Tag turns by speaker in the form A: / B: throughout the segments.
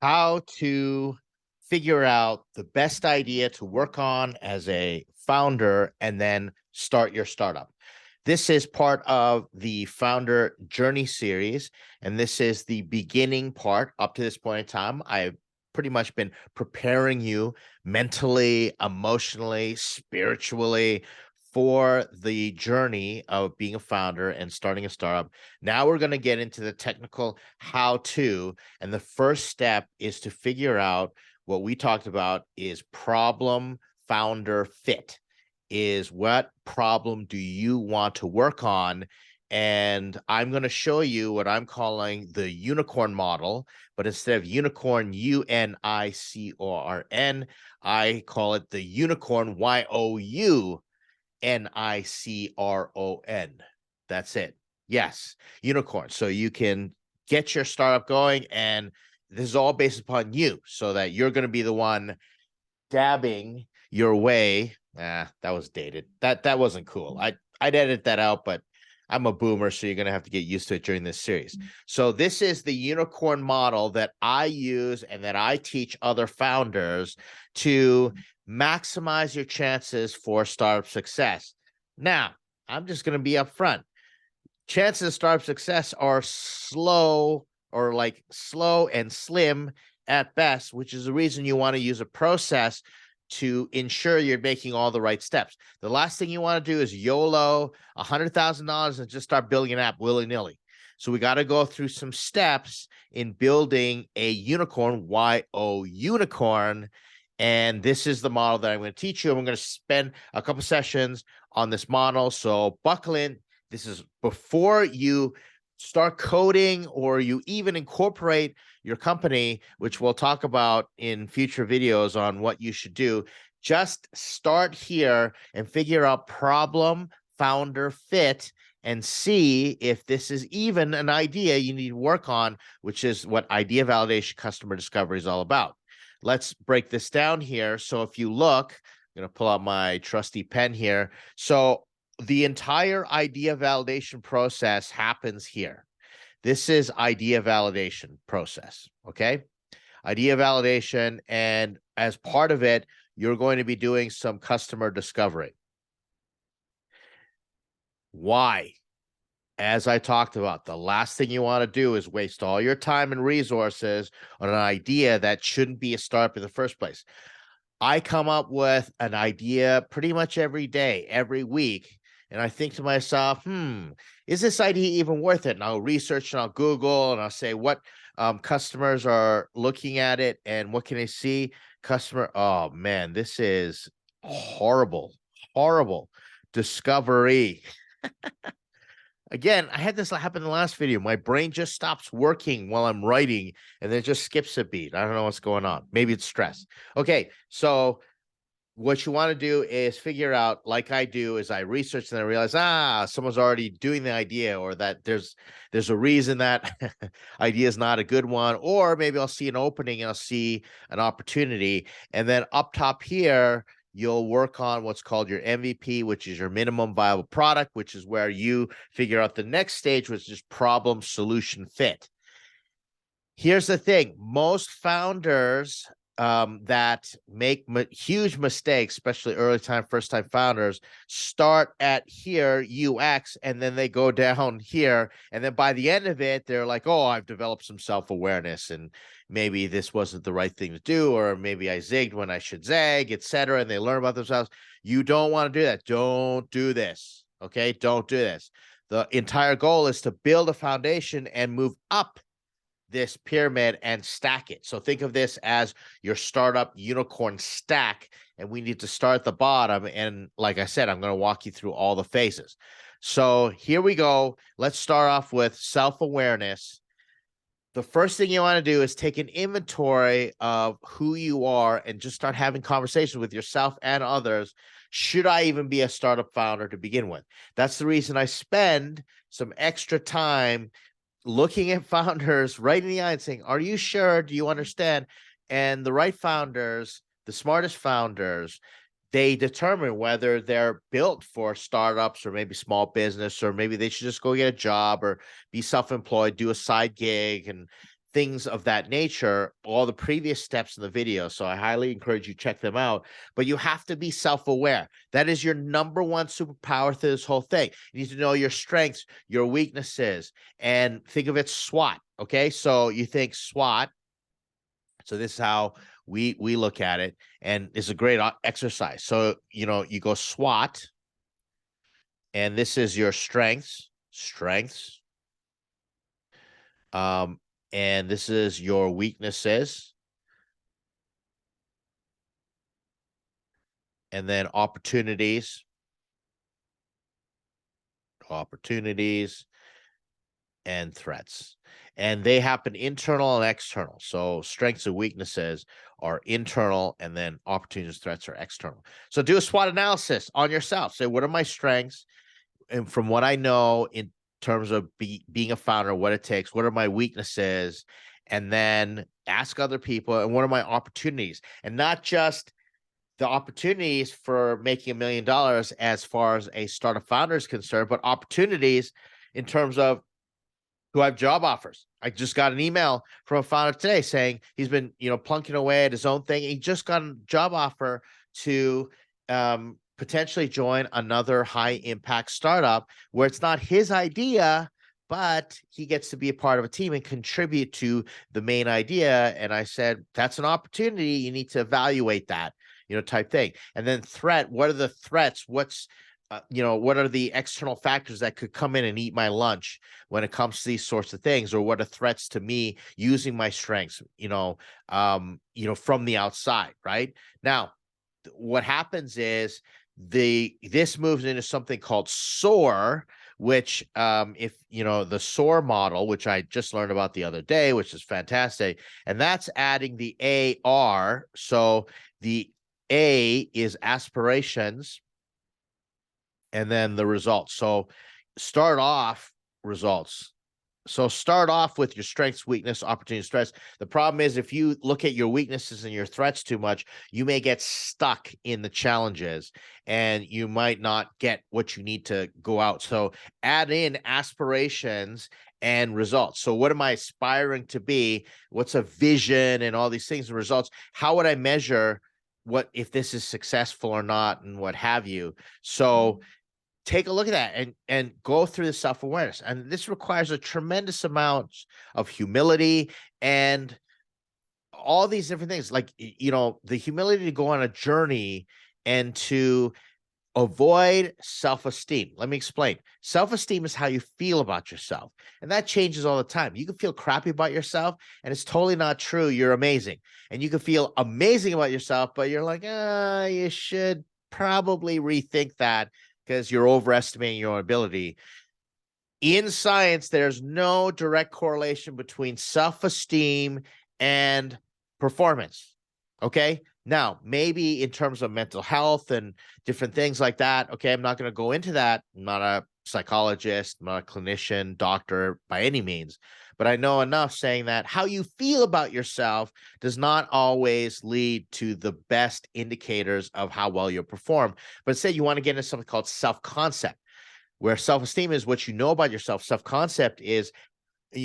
A: how to figure out the best idea to work on as a founder and then start your startup. This is part of the Founder Journey series, and this is the beginning part. Up to this point in time, I've pretty much been preparing you mentally, emotionally, spiritually for the journey of being a founder and starting a startup. Now we're going to get into the technical how to, and the first step is to figure out what we talked about is problem founder fit. Is what problem do you want to work on? And I'm going to show you what I'm calling the unicorn model, but instead of unicorn, UNICORN, I call it the unicorn, YOUNICRON. That's it. Yes, unicorn. So you can get your startup going, and this is all based upon you, so that you're going to be the one dabbing your way. That was dated. That wasn't cool. I'd edit that out, but I'm a boomer, so you're going to have to get used to it during this series. So this is the unicorn model that I use and that I teach other founders to maximize your chances for startup success. Now, I'm just going to be upfront. Chances of startup success are slow, or like slow and slim at best, which is the reason you want to use a process to ensure you're making all the right steps. The last thing you want to do is YOLO $100,000 and just start building an app willy-nilly. So we got to go through some steps in building a unicorn, YO unicorn. And this is the model that I'm going to teach you. I'm going to spend a couple sessions on this model. So buckle in. This is before you start coding or you even incorporate your company, which we'll talk about in future videos on what you should do. Just start here and figure out problem founder fit and see if this is even an idea you need to work on, which is what idea validation customer discovery is all about. Let's break this down here. So if you look, I'm going to pull out my trusty pen here. So the entire idea validation process happens here. This is idea validation process, okay? Idea validation, and as part of it, you're going to be doing some customer discovery. Why? As I talked about, the last thing you want to do is waste all your time and resources on an idea that shouldn't be a startup in the first place. I come up with an idea pretty much every day, every week, and I think to myself, is this idea even worth it? And I'll research and I'll Google and I'll say what customers are looking at it and what can they see? Oh man, this is horrible, horrible discovery. Again, I had this happen in the last video. My brain just stops working while I'm writing and then it just skips a beat. I don't know what's going on. Maybe it's stress. Okay, so what you want to do is figure out, like I do, is I research and I realize, someone's already doing the idea, or that there's a reason that idea is not a good one, or maybe I'll see an opening and I'll see an opportunity. And then up top here, you'll work on what's called your MVP, which is your minimum viable product, which is where you figure out the next stage, which is problem solution fit. Here's the thing. Most founders that make huge mistakes, especially early time, first time founders, start at here, UX, and then they go down here. And then by the end of it, they're like, oh, I've developed some self-awareness and maybe this wasn't the right thing to do, or maybe I zigged when I should zag, etc. And they learn about themselves. You don't want to do that. Don't do this. Okay. Don't do this. The entire goal is to build a foundation and move up this pyramid and stack it. So think of this as your startup unicorn stack, and we need to start at the bottom. And like I said, I'm going to walk you through all the phases. So here we go. Let's start off with self-awareness. The first thing you want to do is take an inventory of who you are and just start having conversations with yourself and others. Should I even be a startup founder to begin with? That's the reason I spend some extra time looking at founders right in the eye and saying, are you sure? Do you understand? And the right founders, the smartest founders, they determine whether they're built for startups or maybe small business, or maybe they should just go get a job or be self-employed, do a side gig and things of that nature, all the previous steps in the video. So I highly encourage you check them out. But you have to be self-aware. That is your number one superpower through this whole thing. You need to know your strengths, your weaknesses, and think of it SWOT. Okay, so you think SWOT. So this is how we look at it, and it's a great exercise. So you go SWOT, and this is your strengths, and this is your weaknesses, and then opportunities, and threats. And they happen internal and external. So strengths and weaknesses are internal, and then opportunities, threats are external. So do a SWOT analysis on yourself. Say, what are my strengths? And from what I know in terms of being a founder, what it takes, what are my weaknesses? And then ask other people, and what are my opportunities? And not just the opportunities for making $1 million as far as a startup founder is concerned, but opportunities in terms of who have job offers. I just got an email from a founder today saying he's been, plunking away at his own thing. He just got a job offer to potentially join another high impact startup where it's not his idea, but he gets to be a part of a team and contribute to the main idea. And I said, that's an opportunity. You need to evaluate that, type thing. And then threat, what are the threats? What are the external factors that could come in and eat my lunch when it comes to these sorts of things? Or what are threats to me using my strengths, from the outside, right? Now, what happens is this moves into something called SOAR, which if the SOAR model, which I just learned about the other day, which is fantastic, and that's adding the AR. So the A is aspirations, and then the results. So start off results. So start off with your strengths, weakness, opportunity, stress. The problem is if you look at your weaknesses and your threats too much, you may get stuck in the challenges and you might not get what you need to go out. So add in aspirations and results. So what am I aspiring to be? What's a vision and all these things and results? How would I measure what if this is successful or not and what have you? So take a look at that and go through the self-awareness. And this requires a tremendous amount of humility and all these different things, like, the humility to go on a journey and to avoid self-esteem. Let me explain. Self-esteem is how you feel about yourself, and that changes all the time. You can feel crappy about yourself, and it's totally not true. You're amazing. And you can feel amazing about yourself, but you're like, you should probably rethink that because you're overestimating your own ability. In science, there's no direct correlation between self-esteem and performance. Okay. Now, maybe in terms of mental health and different things like that. Okay. I'm not going to go into that. I'm not a psychologist, I'm not a clinician, doctor by any means, but I know enough saying that how you feel about yourself does not always lead to the best indicators of how well you'll perform. But instead, you want to get into something called self-concept, where self-esteem is what you know about yourself. Self-concept is,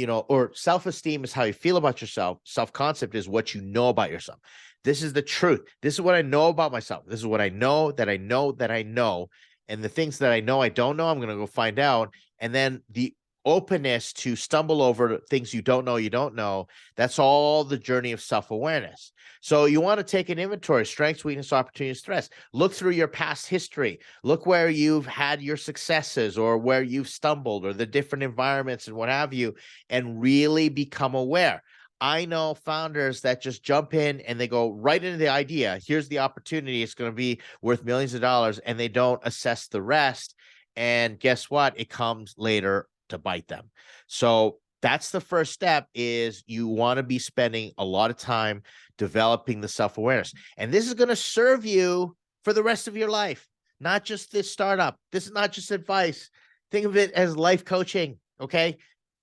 A: or self-esteem is how you feel about yourself. Self-concept is what you know about yourself. This is the truth. This is what I know about myself. This is what I know that I know that I know. And the things that I know I don't know, I'm going to go find out. And then the openness to stumble over things you don't know, that's all the journey of self-awareness. So you want to take an inventory: strengths, weakness, opportunities, stress. Look through your past history. Look where you've had your successes or where you've stumbled or the different environments and what have you, and really become aware. I know founders that just jump in and they go right into the idea. Here's the opportunity. It's going to be worth millions of dollars, and they don't assess the rest. And guess what? It comes later to bite them. So that's the first step, is you want to be spending a lot of time developing the self-awareness. And this is going to serve you for the rest of your life, not just this startup. This is not just advice. Think of it as life coaching. Okay.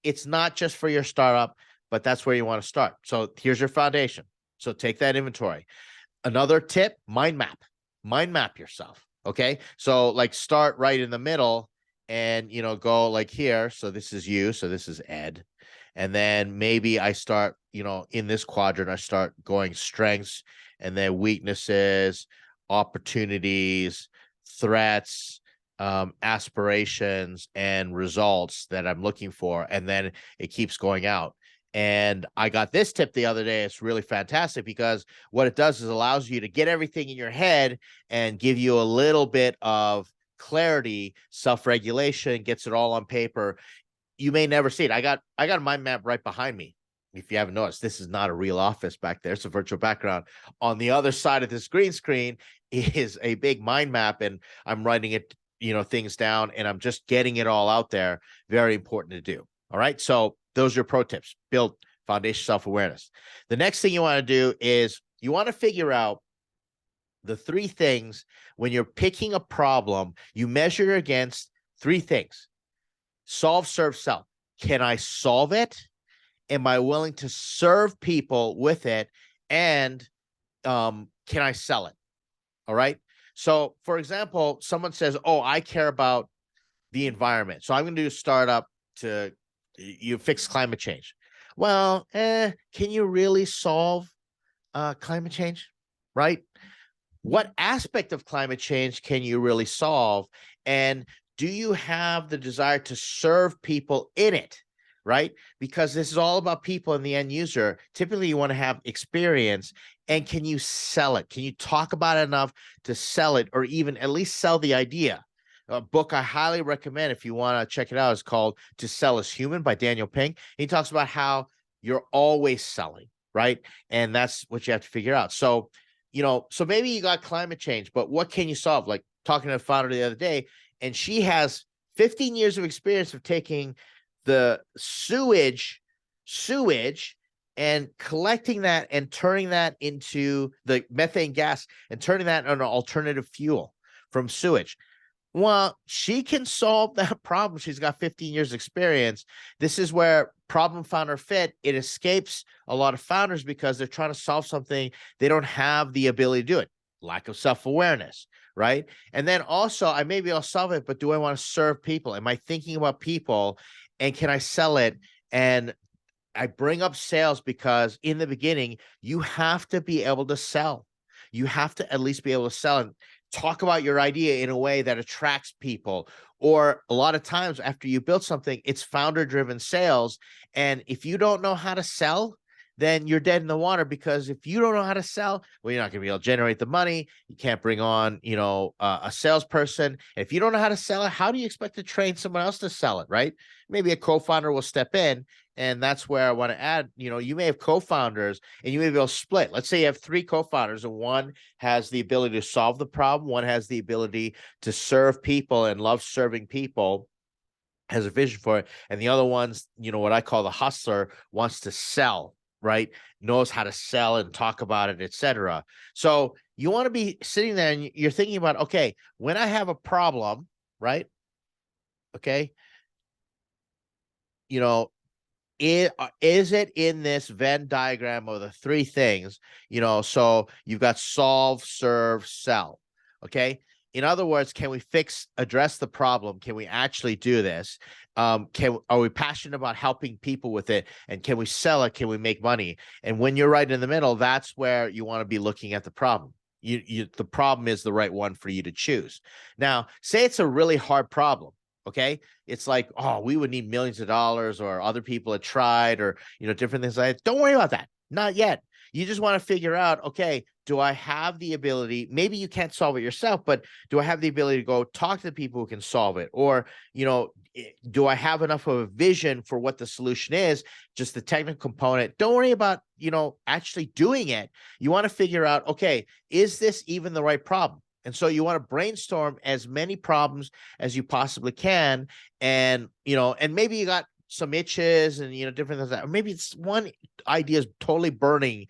A: It's not just for your startup, but that's where you want to start. So here's your foundation. So take that inventory. Another tip: mind map yourself. Okay. So like start right in the middle and, go like here. So this is you. So this is Ed. And then maybe I start, in this quadrant, I start going strengths and then weaknesses, opportunities, threats, aspirations, and results that I'm looking for. And then it keeps going out. And I got this tip the other day. It's really fantastic because what it does is allows you to get everything in your head and give you a little bit of clarity, self-regulation, gets it all on paper. You may never see it. I got a mind map right behind me. If you haven't noticed, this is not a real office back there. It's a virtual background. On the other side of this green screen is a big mind map, and I'm writing it, things down, and I'm just getting it all out there. Very important to do. All right. So those are your pro tips. Build foundation self-awareness. The next thing you want to do is you want to figure out the 3 things when you're picking a problem. You measure against 3 things: solve, serve, sell. Can I solve it? Am I willing to serve people with it? And can I sell it? All right. So, for example, someone says, "Oh, I care about the environment, so I'm going to do a startup to you fix climate change." Well, can you really solve climate change? Right? What aspect of climate change can you really solve? And do you have the desire to serve people in it? Right? Because this is all about people and the end user. Typically, you want to have experience. And can you sell it? Can you talk about it enough to sell it, or even at least sell the idea? A book I highly recommend if you want to check it out is called To Sell is Human by Daniel Pink. He talks about how you're always selling, right? And that's what you have to figure out. So, so maybe you got climate change, but what can you solve? Like talking to a founder the other day, and she has 15 years of experience of taking the sewage and collecting that and turning that into the methane gas and turning that into an alternative fuel from sewage. Well, she can solve that problem. She's got 15 years experience. This is where problem founder fit. It escapes a lot of founders because they're trying to solve something they don't have the ability to do it. Lack of self-awareness, right? And then also, maybe I'll solve it, but do I want to serve people? Am I thinking about people, and can I sell it? And I bring up sales because in the beginning, you have to be able to sell. You have to at least be able to sell and talk about your idea in a way that attracts people. Or a lot of times after you build something, it's founder-driven sales. And if you don't know how to sell, then you're dead in the water, because if you don't know how to sell, well, you're not going to be able to generate the money. You can't bring on, a salesperson. If you don't know how to sell it, how do you expect to train someone else to sell it, right? Maybe a co-founder will step in. And that's where I want to add, you may have co-founders and you may be able to split. Let's say you have 3 co-founders, and one has the ability to solve the problem. One has the ability to serve people and love serving people, has a vision for it. And the other one's, what I call the hustler, wants to sell, right? Knows how to sell and talk about it, etc. So you want to be sitting there and you're thinking about, okay, when I have a problem, right? Okay. Is it in this Venn diagram of the 3 things? So you've got solve, serve, sell. Okay. In other words, can we address the problem? Can we actually do this? Are we passionate about helping people with it? And can we sell it? Can we make money? And when you're right in the middle, that's where you want to be looking at the problem. The problem is the right one for you to choose. Now, say it's a really hard problem. Okay. It's like, oh, we would need millions of dollars, or other people had tried, or, different things like that. Don't worry about that. Not yet. You just want to figure out, okay, do I have the ability? Maybe you can't solve it yourself, but do I have the ability to go talk to the people who can solve it? Or, do I have enough of a vision for what the solution is? Just the technical component. Don't worry about, actually doing it. You want to figure out, okay, is this even the right problem? And so you want to brainstorm as many problems as you possibly can. And, and maybe you got some itches and, different things. Or maybe it's one idea is totally burning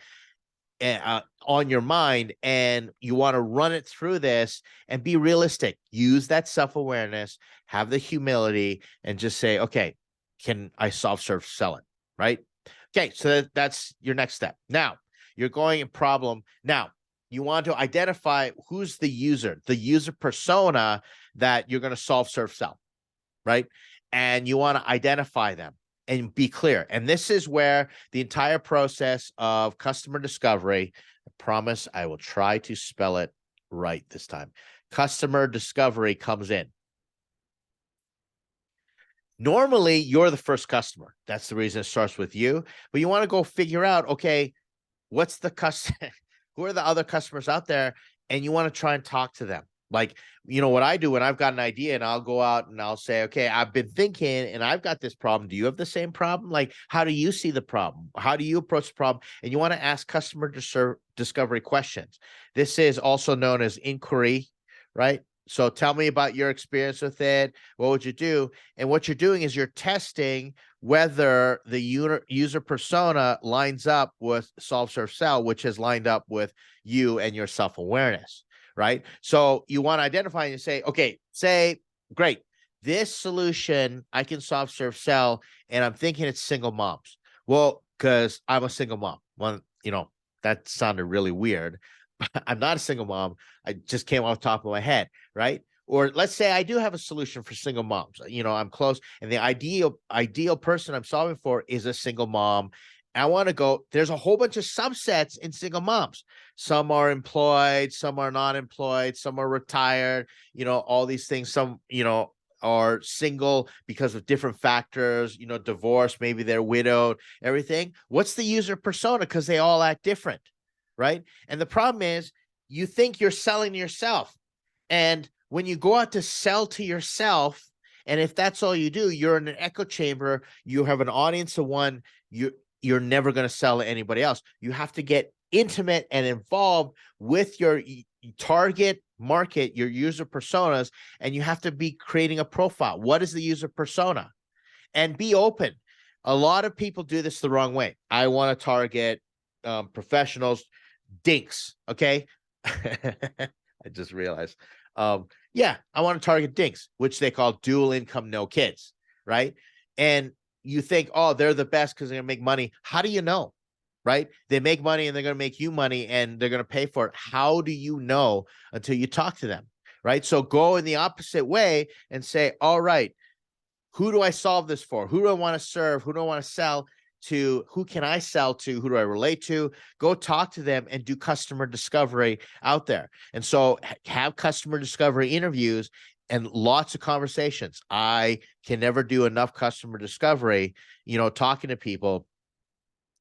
A: on your mind, and you want to run it through this and be realistic. Use that self-awareness, have the humility, and just say, okay, can I solve, serve, sell it? Right? Okay. So that's your next step. Now you're going in problem. Now, you want to identify who's the user persona that you're going to solve, serve, sell, right? And you want to identify them. and be clear. And this is where the entire process of customer discovery, I promise I will try to spell it right this time. Customer discovery comes in. Normally, you're the first customer. That's the reason it starts with you. But you want to go figure out, okay, what's the customer? Who are the other customers out there? And you want to try and talk to them. Like, what I do when I've got an idea and I'll go out and I'll say, okay, I've been thinking and I've got this problem. Do you have the same problem? Like, how do you see the problem? How do you approach the problem? And you want to ask customer discovery questions. This is also known as inquiry, right? So tell me about your experience with it. What would you do? And what you're doing is you're testing whether the user persona lines up with Solve, Serve, Sell, which has lined up with you and your self-awareness, right? So you want to identify and say, okay, great, this solution I can solve, serve, sell, and I'm thinking it's single moms. Well, because I'm a single mom. Well, that sounded really weird. I'm not a single mom. I just came off the top of my head, right? Or let's say I do have a solution for single moms. I'm close, and the ideal person I'm solving for is a single mom. I want to go, there's a whole bunch of subsets in single moms. Some are employed, some are not employed, some are retired, all these things. Some, are single because of different factors, divorce, maybe they're widowed, everything. What's the user persona? Because they all act different, right? And the problem is you think you're selling to yourself. And when you go out to sell to yourself, and if that's all you do, you're in an echo chamber, you have an audience of one, you're never going to sell to anybody else. You have to get intimate and involved with your target market, your user personas, and you have to be creating a profile. What is the user persona? And be open. A lot of people do this the wrong way. I want to target professionals, dinks, okay? I just realized. Yeah, I want to target dinks, which they call dual income, no kids, right? And you think, oh, they're the best because they're going to make money. How do you know, right? They make money and they're going to make you money and they're going to pay for it. How do you know until you talk to them, right? So go in the opposite way and say, all right, who do I solve this for? Who do I want to serve? Who do I want to sell to? Who can I sell to? Who do I relate to? Go talk to them and do customer discovery out there. And so have customer discovery interviews and lots of conversations. I can never do enough customer discovery, talking to people.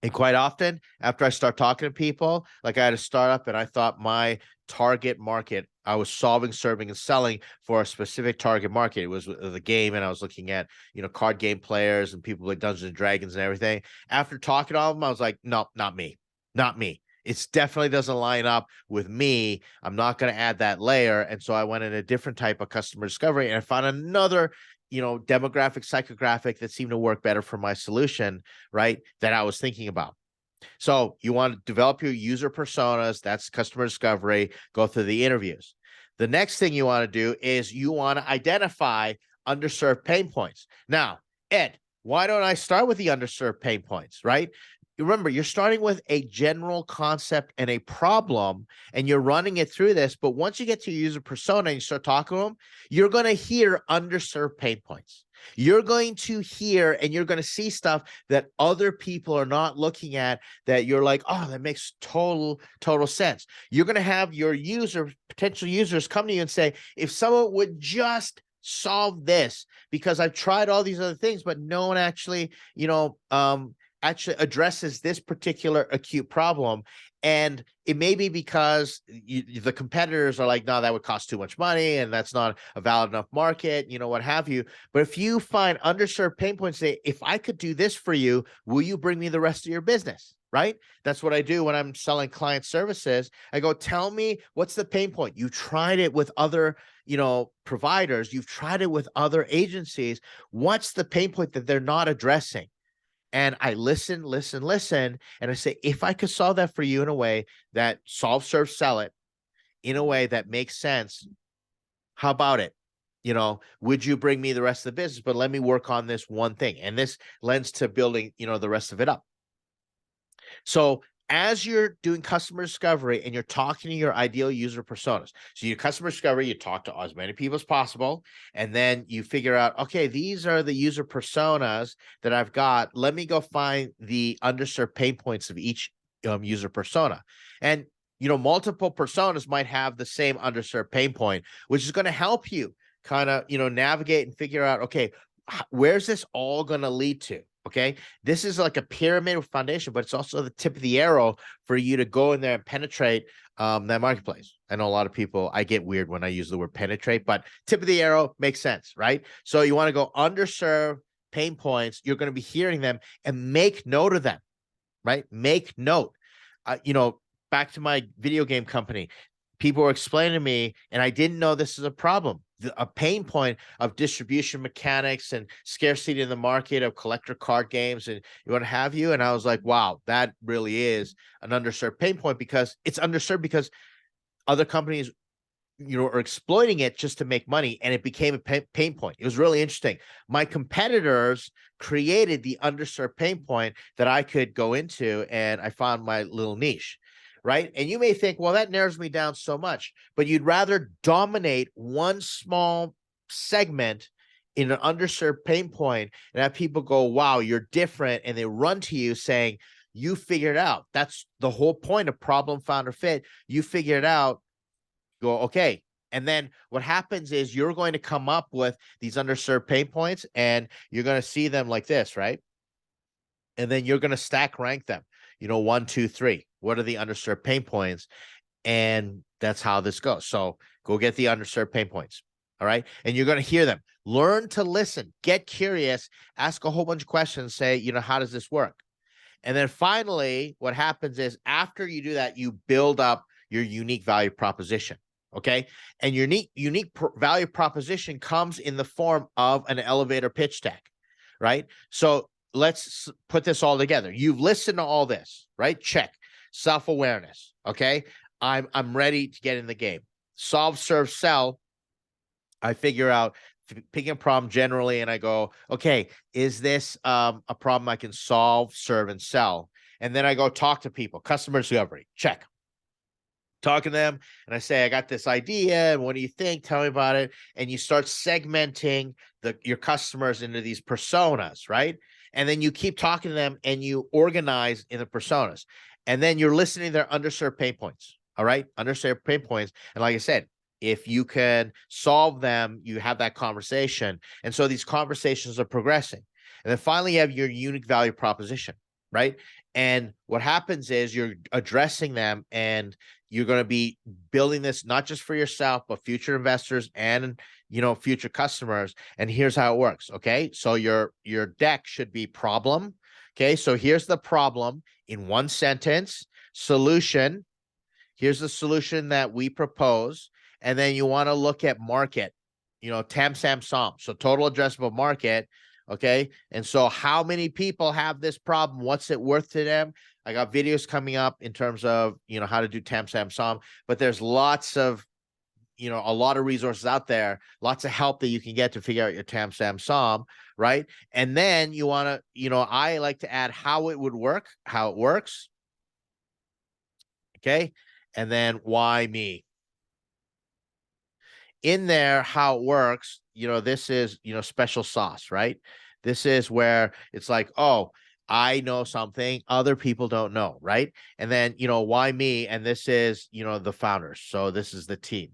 A: And quite often, after I start talking to people, like I had a startup and I thought my target market, I was solving, serving, and selling for a specific target market. It was the game, and I was looking at, card game players and people like Dungeons and Dragons and everything. After talking to all of them, I was like, no, not me. Not me. It definitely doesn't line up with me. I'm not going to add that layer. And so I went in a different type of customer discovery, and I found another demographic, psychographic that seemed to work better for my solution, right? That I was thinking about. So you want to develop your user personas. That's customer discovery. Go through the interviews. The next thing you want to do is you want to identify underserved pain points. Now, Ed, why don't I start with the underserved pain points, right? Remember, you're starting with a general concept and a problem, and you're running it through this. But once you get to your user persona and you start talking to them, you're going to hear underserved pain points. You're going to hear and you're going to see stuff that other people are not looking at, that you're like, oh, that makes total sense. You're going to have your potential users come to you and say, if someone would just solve this, because I've tried all these other things, but no one actually, actually addresses this particular acute problem. And it may be because the competitors are like, no, that would cost too much money and that's not a valid enough market, what have you. But if you find underserved pain points, say, if I could do this for you, will you bring me the rest of your business? Right? That's what I do when I'm selling client services. I go, tell me, what's the pain point? You tried it with other, providers. You've tried it with other agencies. What's the pain point that they're not addressing? And I listen, and I say, if I could solve that for you in a way that solve, serve, sell it in a way that makes sense, how about it? Would you bring me the rest of the business? But let me work on this one thing. And this lends to building, the rest of it up. So as you're doing customer discovery and you're talking to your ideal user personas, so your customer discovery, you talk to as many people as possible, and then you figure out, okay, these are the user personas that I've got. Let me go find the underserved pain points of each user persona. And multiple personas might have the same underserved pain point, which is going to help you kind of navigate and figure out, okay, where's this all going to lead to? Okay, this is like a pyramid with foundation, but it's also the tip of the arrow for you to go in there and penetrate that marketplace. I know a lot of people, I get weird when I use the word penetrate, but tip of the arrow makes sense, right? So you want to go underserved pain points. You're going to be hearing them and make note of them, right? Make note. Back to my video game company, people were explaining to me, and I didn't know this is a problem. A pain point of distribution mechanics and scarcity in the market of collector card games and what have you. And I was like, wow, that really is an underserved pain point, because it's underserved because other companies, are exploiting it just to make money, and it became a pain point. It was really interesting. My competitors created the underserved pain point that I could go into, and I found my little niche. Right. And you may think, well, that narrows me down so much, but you'd rather dominate one small segment in an underserved pain point and have people go, wow, you're different. And they run to you saying, you figured it out. That's the whole point of problem, founder, fit. You figured it out. Go, okay. And then what happens is you're going to come up with these underserved pain points, and you're going to see them like this, right? And then you're going to stack rank them, 1, 2, 3. What are the underserved pain points? And that's how this goes. So go get the underserved pain points. All right. And you're going to hear them. Learn to listen, get curious, ask a whole bunch of questions, say, how does this work? And then finally, what happens is after you do that, you build up your unique value proposition. Okay. And your unique value proposition comes in the form of an elevator pitch deck. Right. So let's put this all together. You've listened to all this, right? Check. Self-awareness. Okay. I'm ready to get in the game. Solve, serve, sell. I figure out picking a problem generally, and I go, okay, is this a problem I can solve, serve, and sell? And then I go talk to people. Customer discovery. Check. Talking to them, and I say, I got this idea, and what do you think? Tell me about it. And you start segmenting your customers into these personas, right? And then you keep talking to them, and you organize in the personas. And then you're listening to their underserved pain points. All right. Underserved pain points. And like I said, if you can solve them, you have that conversation. And so these conversations are progressing. And then finally, you have your unique value proposition, right? And what happens is you're addressing them, and you're going to be building this not just for yourself, but future investors and, future customers. And here's how it works. Okay. So your deck should be problem. Okay. So here's the problem in one sentence. Solution. Here's the solution that we propose. And then you want to look at market, TAM, SAM, SOM. So total addressable market. Okay. And so how many people have this problem? What's it worth to them? I got videos coming up in terms of, how to do TAM, SAM, SOM, but there's lots of, a lot of resources out there, lots of help that you can get to figure out your TAM, SAM, SOM, right? And then you want to, I like to add how it would work, how it works. Okay. And then why me? In there, how it works, this is, special sauce, right? This is where it's like, oh, I know something other people don't know, right? And then, why me? And this is, the founders. So this is the team,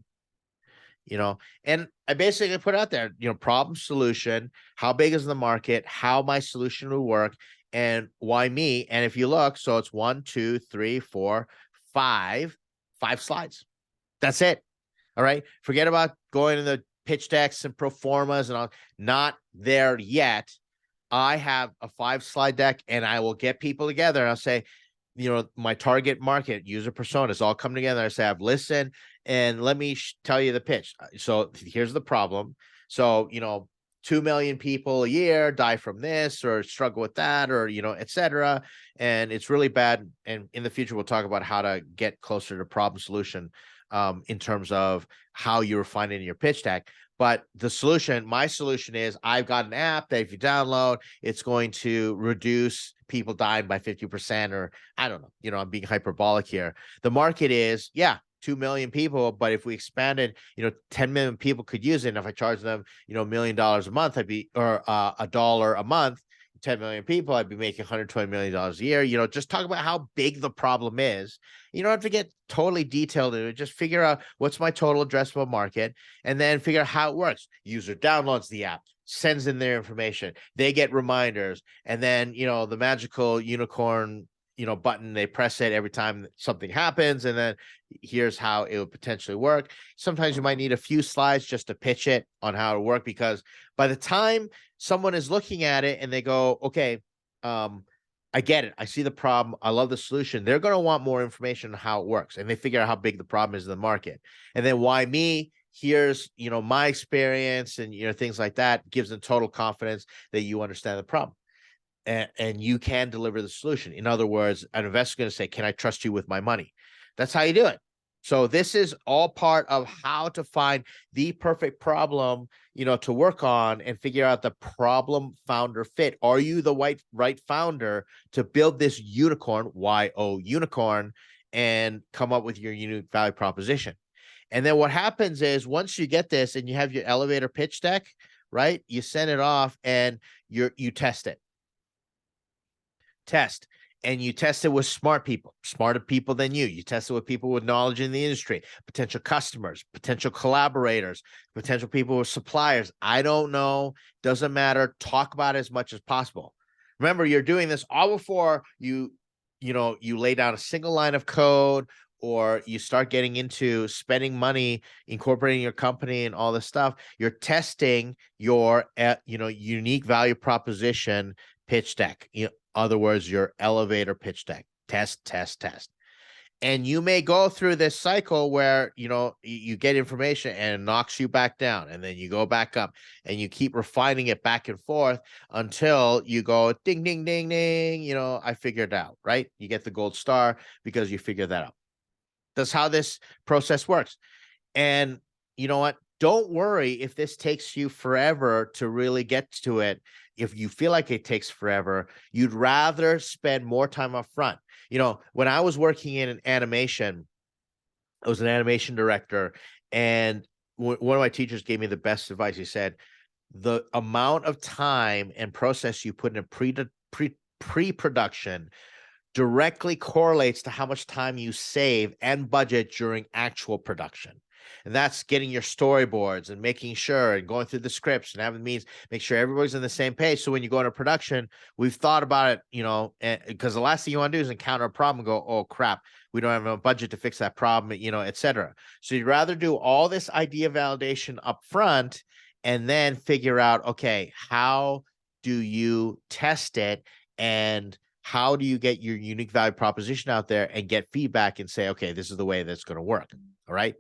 A: and I basically put out there, problem, solution, how big is the market, how my solution would work, and why me? And if you look, so it's 1, 2, 3, 4, 5 slides. That's it. All right. Forget about going to the pitch decks and pro formas and all. Not there yet. I have a 5-slide deck, and I will get people together, and I'll say, my target market, user personas all come together. I say, I've listened, and let me tell you the pitch. So here's the problem. So, 2 million people a year die from this or struggle with that, or, et cetera. And it's really bad. And in the future, we'll talk about how to get closer to problem solution in terms of how you refine it in your pitch deck. But the solution, my solution is I've got an app that if you download, it's going to reduce people dying by 50%, or I don't know, I'm being hyperbolic here. The market is, 2 million people, but if we expanded, 10 million people could use it. And if I charge them, $1 million a month, or $1 a month, 10 million people, I'd be making $120 million a year. Just talk about how big the problem is. You don't have to get totally detailed in it. Just figure out what's my total addressable market, and then figure out how it works. User downloads the app, sends in their information, they get reminders, and then, the magical unicorn, button, they press it every time something happens, and then here's how it would potentially work. Sometimes you might need a few slides just to pitch it on how it work, because by the time someone is looking at it and they go, okay, I get it, I see the problem, I love the solution, they're going to want more information on how it works, and they figure out how big the problem is in the market. And then why me? Here's, my experience, and, things like that gives them total confidence that you understand the problem. And you can deliver the solution. In other words, an investor is going to say, can I trust you with my money? That's how you do it. So this is all part of how to find the perfect problem, to work on and figure out the problem founder fit. Are you the right founder to build this unicorn, YO unicorn, and come up with your unique value proposition? And then what happens is, once you get this and you have your elevator pitch deck, right? You send it off and you test it. And you test it with smarter people than you. You test it with people with knowledge in the industry, potential customers, potential collaborators, potential people with suppliers. I don't know. Doesn't matter. Talk about it as much as possible. Remember, you're doing this all before you lay down a single line of code, or you start getting into spending money, incorporating your company and all this stuff. You're testing your, unique value proposition pitch deck. Other words, your elevator pitch deck. Test. And you may go through this cycle where, you get information and it knocks you back down, and then you go back up, and you keep refining it back and forth until you go ding, ding, ding, ding. I figured it out, right? You get the gold star because you figured that out. That's how this process works. And you know what? Don't worry if this takes you forever to really get to it. If you feel like it takes forever, you'd rather spend more time up front. When I was working in an animation, I was an animation director, and one of my teachers gave me the best advice. He said, the amount of time and process you put in pre-production directly correlates to how much time you save and budget during actual production. And that's getting your storyboards and making sure and going through the scripts and having meetings, make sure everybody's on the same page. So when you go into production, we've thought about it, because the last thing you want to do is encounter a problem and go, oh crap, we don't have a budget to fix that problem, et cetera. So you'd rather do all this idea validation up front and then figure out, okay, how do you test it, and how do you get your unique value proposition out there and get feedback and say, okay, this is the way that's going to work. All right.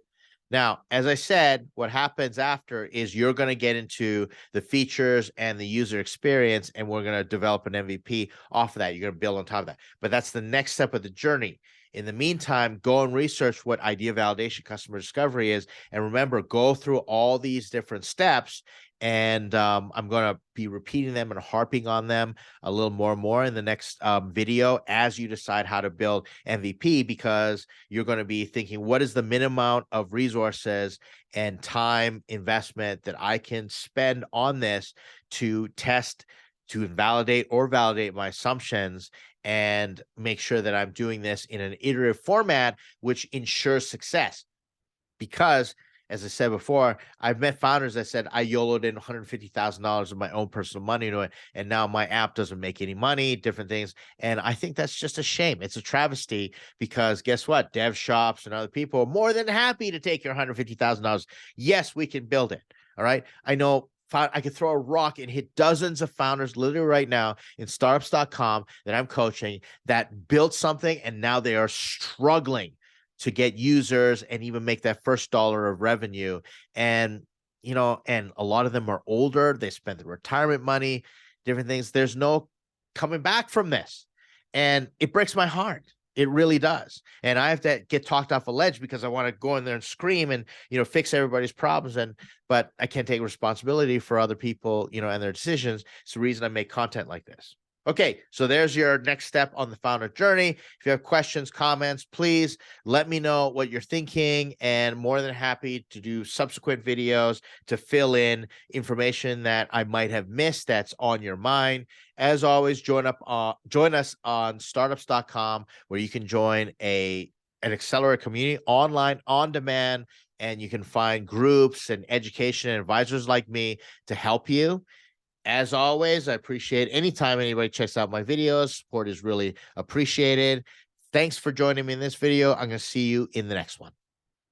A: Now, as I said, what happens after is you're going to get into the features and the user experience, and we're going to develop an MVP off of that. You're going to build on top of that. But that's the next step of the journey. In the meantime, go and research what idea validation, customer discovery is. And remember, go through all these different steps. And I'm going to be repeating them and harping on them a little more and more in the next video as you decide how to build MVP, because you're going to be thinking, what is the minimum amount of resources and time investment that I can spend on this to test, to validate my assumptions, and make sure that I'm doing this in an iterative format, which ensures success. Because, as I said before, I've met founders that said, I YOLO'd in $150,000 of my own personal money into it, and now my app doesn't make any money, different things. And I think that's just a shame. It's a travesty, because guess what? Dev shops and other people are more than happy to take your $150,000. Yes, we can build it. All right. I know I could throw a rock and hit dozens of founders literally right now in startups.com that I'm coaching that built something, and now they are struggling to get users and even make that first dollar of revenue. And, and a lot of them are older. They spend the retirement money, different things. There's no coming back from this. And it breaks my heart. It really does. And I have to get talked off a ledge because I want to go in there and scream and, fix everybody's problems. But I can't take responsibility for other people, and their decisions. It's the reason I make content like this. Okay, so there's your next step on the founder journey. If you have questions, comments, please let me know what you're thinking, and more than happy to do subsequent videos to fill in information that I might have missed that's on your mind. As always, join us on startups.com, where you can join an accelerator community online, on demand, and you can find groups and education and advisors like me to help you. As always, I appreciate anytime anybody checks out my videos. Support is really appreciated. Thanks for joining me in this video. I'm going to see you in the next one.